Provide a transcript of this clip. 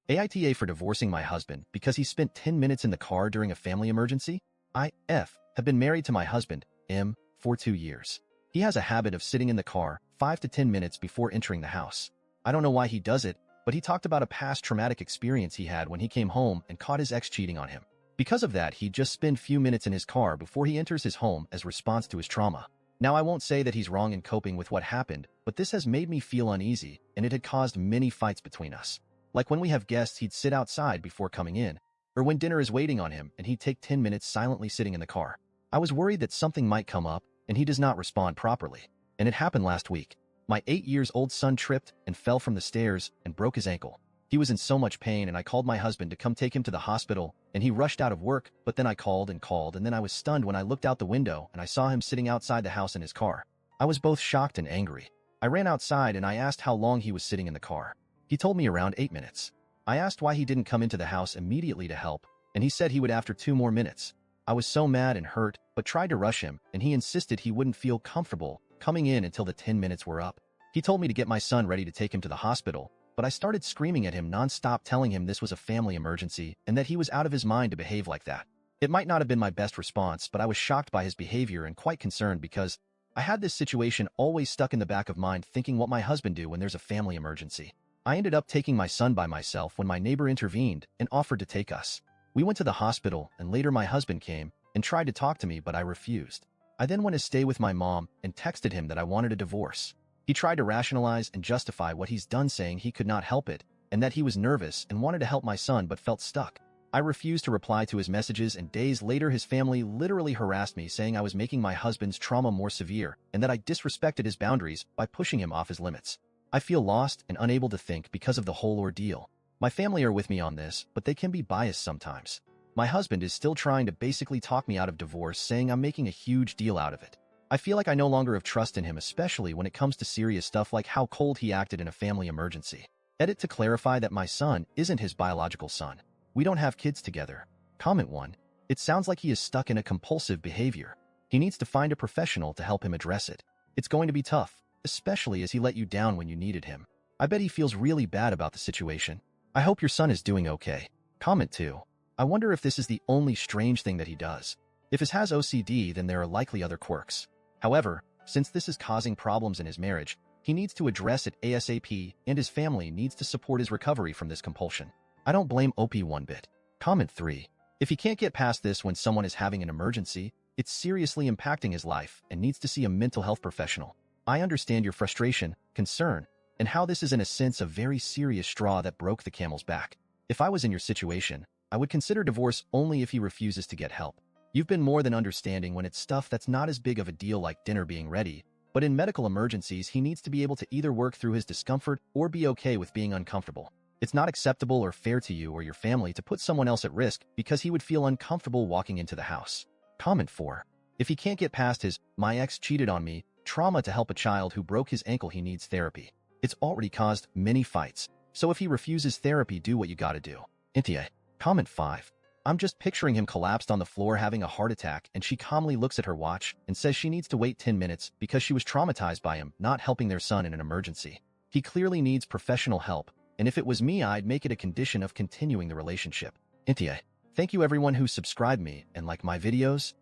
AITA for divorcing my husband because he spent 10 minutes in the car during a family emergency. I.F. have been married to my husband, M, for 2 years. He has a habit of sitting in the car 5 to 10 minutes before entering the house. I don't know why he does it, but he talked about a past traumatic experience he had when he came home and caught his ex cheating on him. Because of that, he'd just spend few minutes in his car before he enters his home as response to his trauma. Now, I won't say that he's wrong in coping with what happened, but this has made me feel uneasy, and it had caused many fights between us. Like when we have guests, he'd sit outside before coming in, or when dinner is waiting on him and he'd take 10 minutes silently sitting in the car. I was worried that something might come up and he does not respond properly. And it happened last week. My 8-year-old son tripped and fell from the stairs and broke his ankle. He was in so much pain and I called my husband to come take him to the hospital, and he rushed out of work, but then I called and then I was stunned when I looked out the window and I saw him sitting outside the house in his car. I was both shocked and angry. I ran outside and I asked how long he was sitting in the car. He told me around 8 minutes. I asked why he didn't come into the house immediately to help, and he said he would after 2 more minutes. I was so mad and hurt, but tried to rush him, and he insisted he wouldn't feel comfortable coming in until the 10 minutes were up. He told me to get my son ready to take him to the hospital, but I started screaming at him nonstop, telling him this was a family emergency and that he was out of his mind to behave like that. It might not have been my best response, but I was shocked by his behavior and quite concerned because I had this situation always stuck in the back of mind, thinking what my husband do when there's a family emergency. I ended up taking my son by myself when my neighbor intervened and offered to take us. We went to the hospital, and later my husband came and tried to talk to me, but I refused. I then went to stay with my mom and texted him that I wanted a divorce. He tried to rationalize and justify what he's done, saying he could not help it and that he was nervous and wanted to help my son but felt stuck. I refused to reply to his messages, and days later his family literally harassed me, saying I was making my husband's trauma more severe and that I disrespected his boundaries by pushing him off his limits. I feel lost and unable to think because of the whole ordeal. My family are with me on this, but they can be biased sometimes. My husband is still trying to basically talk me out of divorce, saying I'm making a huge deal out of it. I feel like I no longer have trust in him, especially when it comes to serious stuff like how cold he acted in a family emergency. Edit to clarify that my son isn't his biological son. We don't have kids together. Comment 1. It sounds like he is stuck in a compulsive behavior. He needs to find a professional to help him address it. It's going to be tough, especially as he let you down when you needed him. I bet he feels really bad about the situation. I hope your son is doing okay. Comment 2. I wonder if this is the only strange thing that he does. If he has OCD, then there are likely other quirks. However, since this is causing problems in his marriage, he needs to address it ASAP, and his family needs to support his recovery from this compulsion. I don't blame OP one bit. Comment 3. If he can't get past this when someone is having an emergency, it's seriously impacting his life and needs to see a mental health professional. I understand your frustration, concern, and how this is in a sense a very serious straw that broke the camel's back. If I was in your situation, I would consider divorce only if he refuses to get help. You've been more than understanding when it's stuff that's not as big of a deal like dinner being ready, but in medical emergencies he needs to be able to either work through his discomfort or be okay with being uncomfortable. It's not acceptable or fair to you or your family to put someone else at risk because he would feel uncomfortable walking into the house. Comment 4. If he can't get past his "my ex cheated on me" trauma to help a child who broke his ankle, he needs therapy. It's already caused many fights, so if he refuses therapy, do what you gotta do. Intia. Comment 5. I'm just picturing him collapsed on the floor having a heart attack, and she calmly looks at her watch and says she needs to wait 10 minutes because she was traumatized by him not helping their son in an emergency. He clearly needs professional help, and if it was me, I'd make it a condition of continuing the relationship. Intia. Thank you everyone who subscribed me and like my videos.